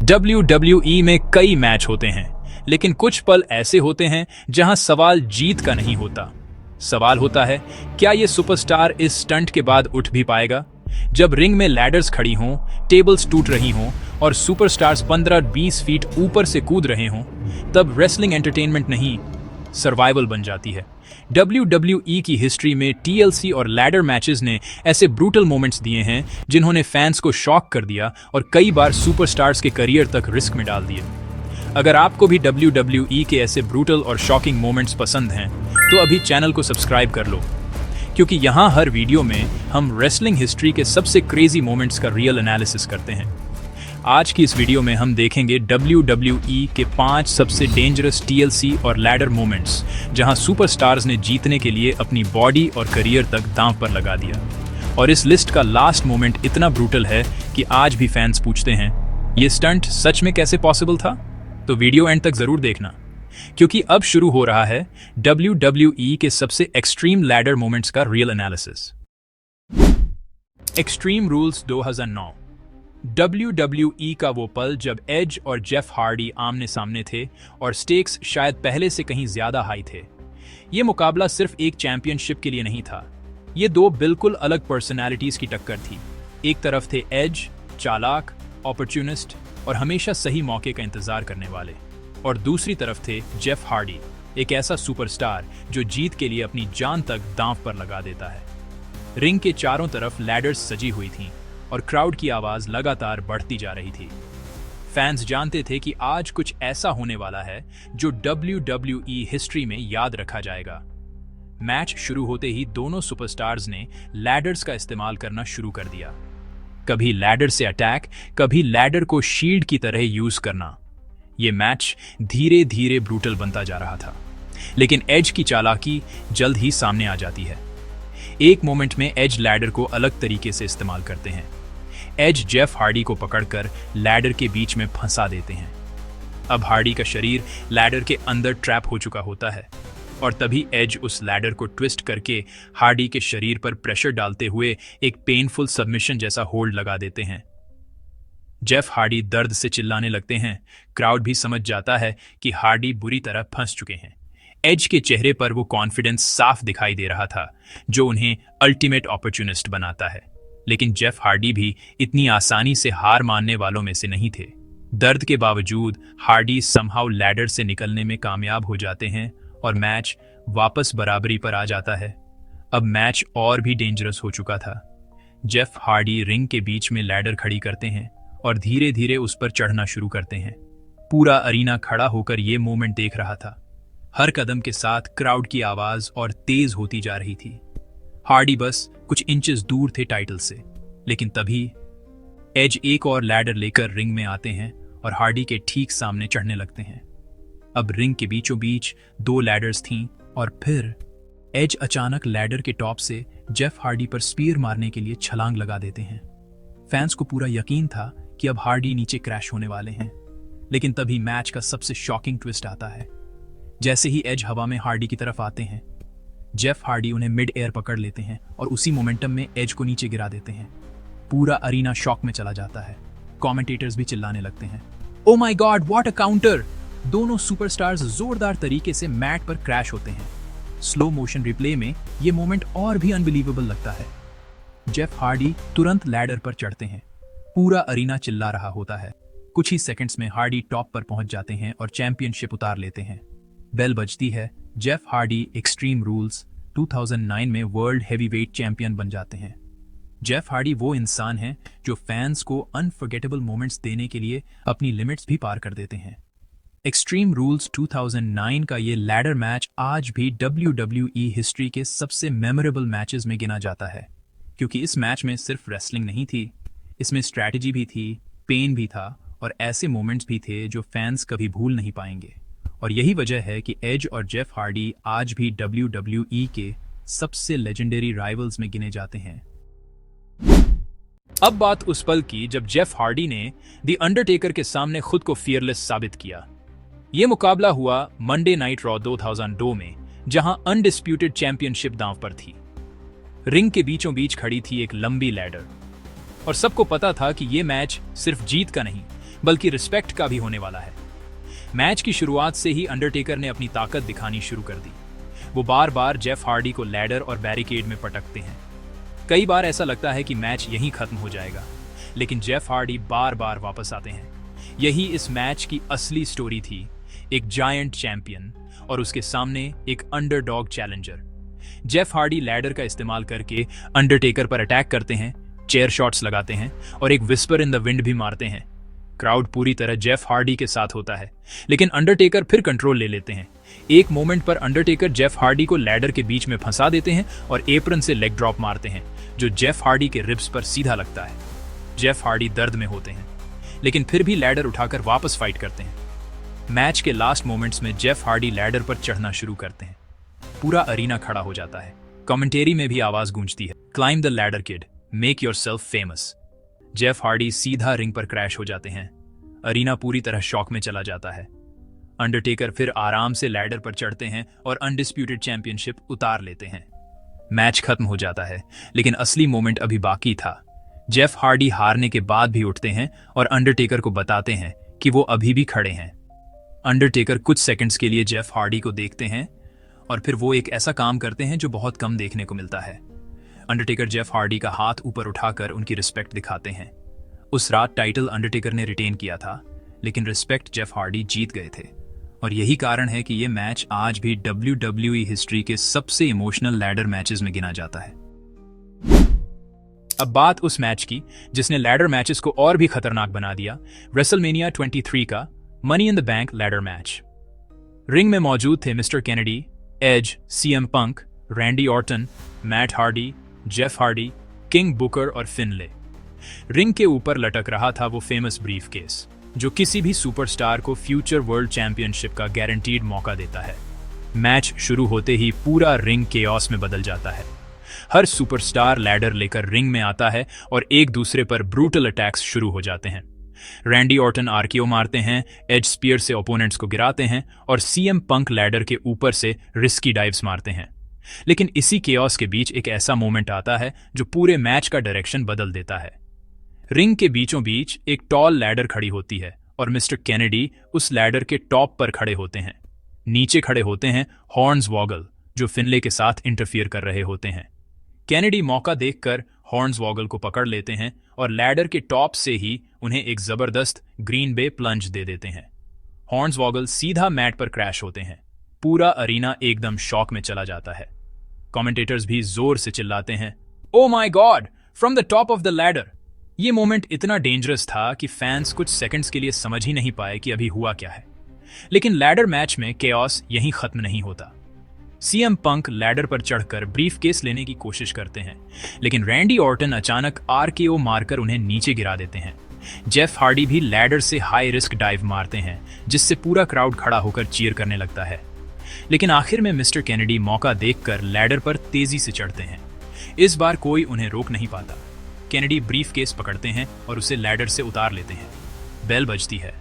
WWE में कई match होते हैं, लेकिन कुछ पल ऐसे होते हैं जहां सवाल जीत का नहीं होता। सवाल होता है, क्या ये सुपरस्टार इस स्टंट के बाद उठ भी पाएगा? जब रिंग में लैडर्स खड़ी हों, टेबल्स टूट रही हों और सुपरस्टार्स 15-20 फीट ऊपर से कूद रहे हों, तब रेसलिंग एंटरटेनमेंट नहीं, सर्वाइवल बन जाती है। WWE की हिस्ट्री में TLC और लैडर मैचेस ने ऐसे ब्रूटल मोमेंट्स दिए हैं जिन्होंने फैंस को शॉक कर दिया और कई बार सुपरस्टार्स के करियर तक रिस्क में डाल दिए। अगर आपको भी WWE के ऐसे ब्रूटल और शॉकिंग मोमेंट्स पसंद हैं, तो अभी चैनल को सब्सक्राइब कर लो, क्योंकि यहाँ हर वीडियो में हम रेसलिंग हिस्ट्री के सबसे क्रेजी मोमेंट्स का रियल एनालिसिस करते हैं। आज की इस वीडियो में हम देखेंगे WWE के 5 सबसे डेंजरस TLC और लैडर मोमेंट्स, जहां सुपरस्टार्स ने जीतने के लिए अपनी बॉडी और करियर तक दांव पर लगा दिया। और इस लिस्ट का लास्ट मोमेंट इतना ब्रूटल है कि आज भी फैंस पूछते हैं, ये स्टंट सच में कैसे पॉसिबल था? तो वीडियो एंड तक जरूर देखना, क्योंकि अब शुरू हो रहा है WWE के सबसे एक्सट्रीम लैडर मोमेंट्स का real analysis. Extreme rules 2009। WWE का वो पल जब एज और जेफ हार्डी आमने सामने थे और स्टेक्स शायद पहले से कहीं ज्यादा हाई थे। ये मुकाबला सिर्फ एक चैंपियनशिप के लिए नहीं था, ये दो बिल्कुल अलग पर्सनालिटीज की टक्कर थी। एक तरफ थे एज, चालाक, अपॉर्चुनिस्ट और हमेशा सही मौके का इंतजार करने वाले, और दूसरी तरफ थे जेफ हार्डी, एक ऐसा सुपरस्टार जो जीत के लिए अपनी जान तक दांव पर लगा देता है। रिंग के चारों तरफ लैडर्स सजी हुई थीं और क्राउड की आवाज लगातार बढ़ती जा रही थी। फैंस जानते थे कि आज कुछ ऐसा होने वाला है जो WWE हिस्ट्री में याद रखा जाएगा। मैच शुरू होते ही दोनों सुपरस्टार्स ने लैडर्स का इस्तेमाल करना शुरू कर दिया। कभी लैडर से अटैक, कभी लैडर को शील्ड की तरह यूज करना। यह मैच धीरे धीरे ब्रूटल बनता जा रहा था, लेकिन एज की चालाकी जल्द ही सामने आ जाती है। एक मोमेंट में एज लैडर को अलग तरीके से इस्तेमाल करते हैं। एज जेफ हार्डी को पकड़कर लैडर के बीच में फंसा देते हैं। अब हार्डी का शरीर लैडर के अंदर ट्रैप हो चुका होता है, और तभी एज उस लैडर को ट्विस्ट करके हार्डी के शरीर पर प्रेशर डालते हुए एक पेनफुल सबमिशन जैसा होल्ड लगा देते हैं। जेफ हार्डी दर्द से चिल्लाने लगते हैं। क्राउड भी समझ जाता है कि हार्डी बुरी तरह फंस चुके हैं। एज के चेहरे पर वो कॉन्फिडेंस साफ दिखाई दे रहा था, जो उन्हें अल्टीमेट अपॉर्चुनिस्ट बनाता है। लेकिन जेफ हार्डी भी इतनी आसानी से हार मानने वालों में से नहीं थे। दर्द के बावजूद हार्डी समहाउ लैडर से निकलने में कामयाब हो जाते हैं और मैच वापस बराबरी पर आ जाता है। अब मैच और भी डेंजरस हो चुका था। जेफ हार्डी रिंग के बीच में लैडर खड़ी करते हैं और धीरे धीरे उस पर चढ़ना शुरू करते हैं। पूरा अरीना खड़ा होकर ये मोमेंट देख रहा था। हर कदम के साथ क्राउड की आवाज और तेज होती जा रही थी। हार्डी बस कुछ इंचेस दूर थे टाइटल से, लेकिन तभी एज एक और लैडर लेकर रिंग में आते हैं और हार्डी के ठीक सामने चढ़ने लगते हैं। अब रिंग के बीचों बीच 2 लैडर्स थीं और फिर एज अचानक लैडर के टॉप से जेफ हार्डी पर स्पीयर मारने के लिए छलांग लगा देते हैं। फैंस को पूरा यकीन था कि अब हार्डी नीचे क्रैश होने वाले हैं, लेकिन तभी मैच का सबसे शॉकिंग ट्विस्ट आता है। जैसे ही एज हवा में हार्डी की तरफ आते हैं, जेफ हार्डी उन्हें मिड एयर पकड़ लेते हैं और उसी मोमेंटम में एज को नीचे गिरा देते हैं। पूरा अरीना शॉक में चला जाता है। कमेंटेटर्स भी चिल्लाने लगते हैं, oh my God, what a counter! दोनों सुपरस्टार्स जोरदार तरीके से मैट पर क्रैश होते हैं। स्लो मोशन रिप्ले में यह मोमेंट और भी अनबिलीवेबल लगता है। जेफ हार्डी तुरंत लैडर पर चढ़ते हैं। पूरा अरीना चिल्ला रहा होता है। कुछ ही सेकंड्स में हार्डी टॉप पर पहुंच जाते हैं और चैंपियनशिप उतार लेते हैं। बेल बजती है। जेफ हार्डी एक्सट्रीम रूल्स 2009 में वर्ल्ड हेवीवेट चैंपियन बन जाते हैं। जेफ हार्डी वो इंसान हैं जो फैंस को अनफॉरगेटेबल मोमेंट्स देने के लिए अपनी लिमिट्स भी पार कर देते हैं। एक्सट्रीम रूल्स 2009 का ये लैडर मैच आज भी WWE हिस्ट्री के सबसे मेमोरेबल मैचेस में गिना जाता है, क्योंकि इस मैच में सिर्फ रेसलिंग नहीं थी, इसमें स्ट्रैटेजी भी थी, पेन भी था और ऐसे मोमेंट्स भी थे जो फैंस कभी भूल नहीं पाएंगे। और यही वजह है कि एज और जेफ हार्डी आज भी WWE के सबसे लेजेंडरी राइवल्स में गिने जाते हैं। अब बात उस पल की जब जेफ हार्डी ने द अंडरटेकर के सामने खुद को फियरलेस साबित किया। यह मुकाबला हुआ मंडे नाइट रॉ 2002 में, जहां अनडिस्प्यूटेड चैंपियनशिप दांव पर थी। रिंग के बीचों बीच खड़ी थी एक लंबी लैडर, और सबको पता था कि यह मैच सिर्फ जीत का नहीं बल्कि रिस्पेक्ट का भी होने वाला है। मैच की शुरुआत से ही अंडरटेकर ने अपनी ताकत दिखानी शुरू कर दी। वो बार बार जेफ हार्डी को लैडर और बैरिकेड में पटकते हैं। कई बार ऐसा लगता है कि मैच यहीं खत्म हो जाएगा, लेकिन जेफ हार्डी बार बार वापस आते हैं। यही इस मैच की असली स्टोरी थी, एक जायंट चैंपियन और उसके सामने एक underdog challenger. Jeff Hardy ladder का इस्तेमाल करके अंडरटेकर पर अटैक करते हैं, चेयर शॉट्स लगाते हैं और एक विस्पर इन द विंड भी मारते हैं। क्राउड पूरी तरह जेफ हार्डी के साथ होता है, लेकिन अंडरटेकर फिर कंट्रोल ले लेते हैं। एक मोमेंट पर अंडरटेकर जेफ हार्डी को लैडर के बीच में फंसा देते हैं और एप्रन से लेग ड्रॉप मारते हैं, जो जेफ हार्डी के रिब्स पर सीधा लगता है। जेफ हार्डी दर्द में होते हैं, लेकिन फिर भी लैडर उठाकर वापस फाइट करते हैं। मैच के लास्ट मोमेंट्स में जेफ हार्डी लैडर पर चढ़ना शुरू करते हैं। पूरा अरीना खड़ा हो जाता है। कमेंटेरी में भी आवाज गूंजती है, climb the ladder kid, make yourself famous. Jeff Hardy सीधा रिंग पर क्रैश हो जाते हैं। अरीना पूरी तरह शॉक में चला जाता है। अंडरटेकर फिर आराम से लैडर पर चढ़ते हैं और अनडिस्प्यूटेड चैंपियनशिप उतार लेते हैं। मैच खत्म हो जाता है, लेकिन असली मोमेंट अभी बाकी था। जेफ हार्डी हारने के बाद भी उठते हैं और अंडरटेकर को बताते हैं कि वो अभी भी खड़े हैं। अंडरटेकर कुछ सेकंड्स के लिए जेफ हार्डी को देखते हैं और फिर वो एक ऐसा काम करते हैं जो बहुत कम देखने को मिलता है। अंडरटेकर जेफ हार्डी का हाथ ऊपर उठाकर उनकी रिस्पेक्ट दिखाते हैं। उस रात टाइटल अंडरटेकर ने रिटेन किया था, लेकिन रिस्पेक्ट जेफ हार्डी जीत गए थे। और यही कारण है कि ये मैच आज भी WWE हिस्ट्री के सबसे इमोशनल लैडर मैचेस में गिना जाता है। अब बात उस मैच की जिसने लैडर मैचेस को और भी खतरनाक बना दिया, रेसलमेनिया 23 का money in the bank ladder match. Ring में मौजूद थे mister Kennedy, Edge, CM Punk, Randy Orton, Matt Hardy, Jeff Hardy, King Booker और फिनले। रिंग के ऊपर लटक रहा था वो फेमस ब्रीफकेस, जो किसी भी सुपरस्टार को फ्यूचर वर्ल्ड चैंपियनशिप का गारंटीड मौका देता है। मैच शुरू होते ही पूरा रिंग केओस में बदल जाता है। हर सुपरस्टार लैडर लेकर रिंग में आता है और एक दूसरे पर ब्रूटल अटैक्स शुरू हो जाते हैं। रैंडी ऑर्टन RKO मारते हैं, एज स्पीयर से ओपोनेंट्स को गिराते हैं और CM पंक लैडर के ऊपर से रिस्की डाइव्स मारते हैं। लेकिन इसी केओस के बीच एक ऐसा मोमेंट आता है जो पूरे मैच का डायरेक्शन बदल देता है। रिंग के बीचों बीच एक टॉल लैडर खड़ी होती है और मिस्टर केनेडी उस लैडर के टॉप पर खड़े होते हैं। नीचे खड़े होते हैं हॉर्न्सवॉगल, जो फिनले के साथ इंटरफियर कर रहे होते हैं। केनेडी मौका देखकर हॉर्न्सवॉगल को पकड़ लेते हैं और लैडर के टॉप से ही उन्हें एक जबरदस्त ग्रीन बे प्लंज दे देते हैं। हॉर्न्सवॉगल सीधा मैट पर क्रैश होते हैं। पूरा अरीना एकदम शॉक में चला जाता है। कमेंटेटर्स भी जोर से चिल्लाते हैं, oh my God, from the top of the ladder. ये मोमेंट इतना डेंजरस था कि फैंस कुछ सेकंड्स के लिए समझ ही नहीं पाए कि अभी हुआ क्या है। लेकिन लैडर मैच में केओस यहीं खत्म नहीं होता। CM पंक लैडर पर चढ़कर ब्रीफकेस लेने की कोशिश करते हैं, लेकिन रैंडी ऑर्टन अचानक RKO मारकर उन्हें नीचे गिरा देते हैं। जेफ हार्डी भी लैडर से हाई रिस्क डाइव मारते हैं, जिससे पूरा क्राउड खड़ा होकर चीयर करने लगता है। लेकिन आखिर में मिस्टर केनेडी मौका देखकर लैडर पर तेजी से चढ़ते हैं। इस बार कोई उन्हें रोक नहीं पाता। केनेडी ब्रीफकेस पकड़ते हैं और उसे लैडर से उतार लेते हैं। बेल बजती है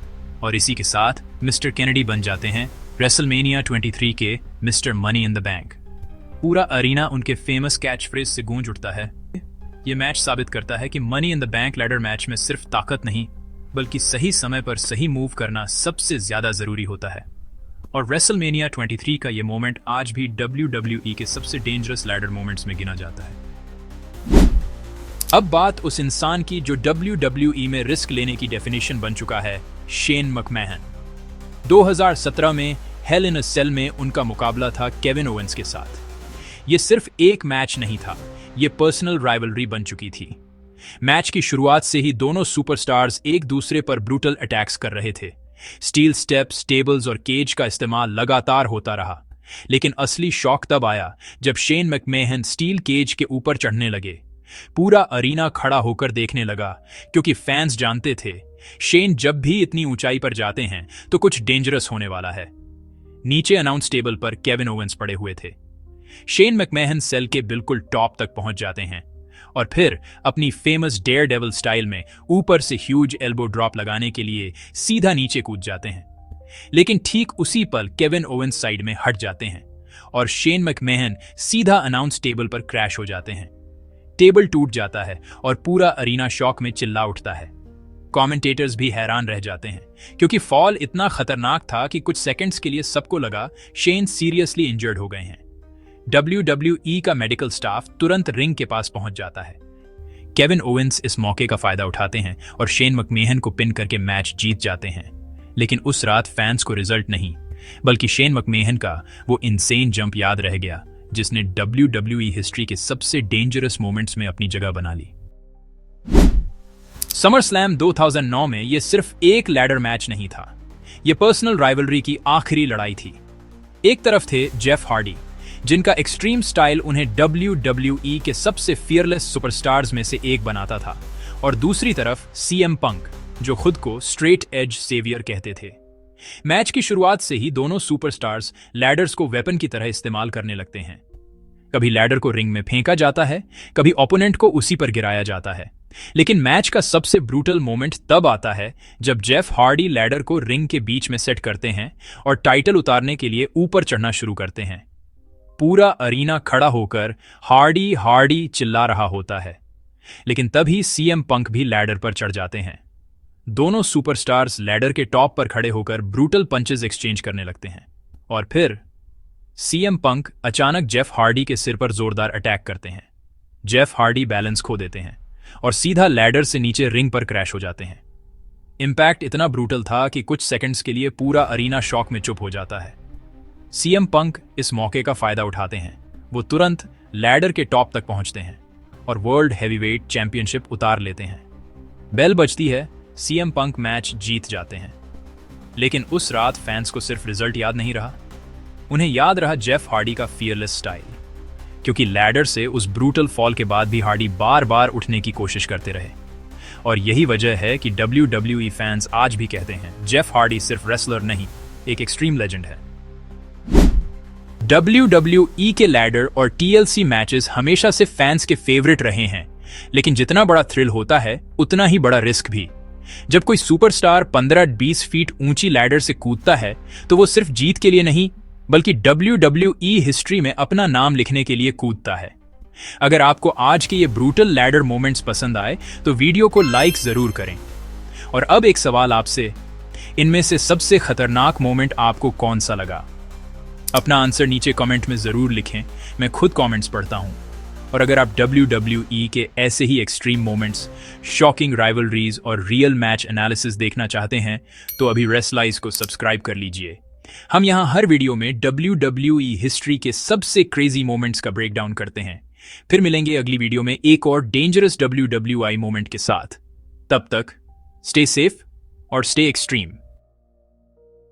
और इसी के साथ मिस्टर केनेडी बन जाते हैं रेसलमेनिया 23 के mister money in the bank. पूरा अरीना उनके फेमस कैच फ्रेज से गूंज उठता है। यह मैच साबित करता है कि money in the bank ladder match में सिर्फ ताकत नहीं, बल्कि सही समय पर सही मूव करना सबसे ज्यादा जरूरी होता है। और रेसलमेनिया 23 का यह मोमेंट आज भी WWE के सबसे डेंजरस लैडर मोमेंट्स में गिना जाता है। अब बात उस इंसान की जो WWE में रिस्क लेने की डेफिनेशन बन चुका है, शेन मैकमैहन। 2017 में हेल इन अ सेल में उनका मुकाबला था केविन ओवेंस के साथ। ये सिर्फ एक मैच नहीं था, ये पर्सनल राइवलरी बन चुकी थी। मैच की शुरुआत से ही दोनों सुपरस्टार्स एक दूसरे पर ब्रूटल अटैक्स कर रहे थे। स्टील स्टेप्स, टेबल्स और केज का इस्तेमाल लगातार होता रहा। लेकिन असली शॉक तब आया जब शेन मैकमैहन स्टील केज के ऊपर चढ़ने लगे। पूरा अरीना खड़ा होकर देखने लगा, क्योंकि फैंस जानते थे शेन जब भी इतनी ऊंचाई पर जाते हैं तो कुछ डेंजरस होने वाला है। नीचे अनाउंस टेबल पर केविन ओवेंस पड़े हुए थे। शेन मैकमैहन सेल के बिल्कुल टॉप तक पहुंच जाते हैं और फिर अपनी फेमस डेयर डेविल स्टाइल में ऊपर से ह्यूज एल्बो ड्रॉप लगाने के लिए सीधा नीचे कूद जाते हैं। लेकिन ठीक उसी पल केविन ओवेंस साइड में हट जाते हैं और शेन मैकमैहन सीधा अनाउंस टेबल पर क्रैश हो जाते हैं। टेबल टूट जाता है और पूरा अरीना शॉक में चिल्ला उठता है। कमेंटेटर्स भी हैरान रह जाते हैं, क्योंकि फॉल इतना खतरनाक था कि कुछ सेकंड्स के लिए सबको लगा शेन सीरियसली इंजर्ड हो गए हैं। WWE का मेडिकल स्टाफ तुरंत रिंग के पास पहुंच जाता है। केविन ओवेंस इस मौके का फायदा उठाते हैं और शेन मैकमेहन को पिन करके मैच जीत जाते हैं। लेकिन उस रात फैंस को रिजल्ट नहीं, बल्कि शेन मैकमेहन का वो इनसेन जंप याद रह गया जिसने WWE हिस्ट्री के सबसे डेंजरस मोमेंट्स में अपनी जगह बना ली। समर स्लैम 2009 में यह सिर्फ एक लैडर मैच नहीं था, यह पर्सनल राइवलरी की आखिरी लड़ाई थी। एक तरफ थे जेफ हार्डी, जिनका एक्सट्रीम स्टाइल उन्हें WWE के सबसे फियरलेस सुपरस्टार्स में से एक बनाता था, और दूसरी तरफ CM पंक, जो खुद को स्ट्रेट एज सेवियर कहते थे। मैच की शुरुआत से ही दोनों सुपरस्टार्स लैडर्स को वेपन की तरह इस्तेमाल करने लगते हैं। कभी लैडर को रिंग में फेंका जाता है, कभी ओपोनेंट को उसी पर गिराया जाता है। लेकिन मैच का सबसे ब्रूटल मोमेंट तब आता है जब जेफ हार्डी लैडर को रिंग के बीच में सेट करते हैं और टाइटल उतारने के लिए ऊपर चढ़ना शुरू करते हैं। पूरा अरीना खड़ा होकर हार्डी हार्डी चिल्ला रहा होता है, लेकिन तभी CM पंक भी लैडर पर चढ़ जाते हैं। दोनों सुपरस्टार्स लैडर के टॉप पर खड़े होकर ब्रूटल पंचेस एक्सचेंज करने लगते हैं, और फिर CM पंक अचानक जेफ हार्डी के सिर पर जोरदार अटैक करते हैं। जेफ हार्डी बैलेंस खो देते हैं और सीधा लैडर से नीचे रिंग पर क्रैश हो जाते हैं। इंपैक्ट इतना ब्रूटल था कि कुछ सेकंड्स के लिए पूरा अरीना शॉक में चुप हो जाता है। CM पंक इस मौके का फायदा उठाते हैं। वो तुरंत लैडर के टॉप तक पहुंचते हैं और वर्ल्ड हैवीवेट चैंपियनशिप उतार लेते हैं। बेल बजती है, CM पंक मैच जीत जाते हैं। लेकिन उस रात फैंस को सिर्फ रिजल्ट याद नहीं रहा, उन्हें याद रहा जेफ हार्डी का फियरलेस स्टाइल, क्योंकि लैडर से उस ब्रूटल फॉल के बाद भी हार्डी बार बार उठने की कोशिश करते रहे। और यही वजह है कि WWE फैंस आज भी कहते हैं जेफ हार्डी सिर्फ रेसलर नहीं, एक एक्सट्रीम लेजेंड है। WWE के लैडर और TLC मैचेस हमेशा से फैंस के फेवरेट रहे हैं, लेकिन जितना बड़ा थ्रिल होता है उतना ही बड़ा रिस्क भी। जब कोई सुपरस्टार 15-20 फीट ऊंची लैडर से कूदता है तो वो सिर्फ जीत के लिए नहीं, बल्कि WWE हिस्ट्री में अपना नाम लिखने के लिए कूदता है। अगर आपको आज के ये ब्रूटल लैडर मोमेंट्स पसंद आए तो वीडियो को लाइक जरूर करें। और अब एक सवाल आपसे, इनमें से सबसे खतरनाक मोमेंट आपको कौन सा लगा? अपना आंसर नीचे कमेंट में जरूर लिखें, मैं खुद कमेंट्स पढ़ता हूं। और अगर आप WWE के ऐसे ही एक्सट्रीम मोमेंट्स, शॉकिंग राइवलरीज और रियल मैच एनालिसिस देखना चाहते हैं तो अभी रेसलाइज को सब्सक्राइब कर लीजिए। हम यहां हर वीडियो में WWE हिस्ट्री के सबसे क्रेजी मोमेंट्स का ब्रेकडाउन करते हैं। फिर मिलेंगे अगली वीडियो में एक और डेंजरस WWE मोमेंट के साथ। तब तक स्टे सेफ और स्टे एक्सट्रीम।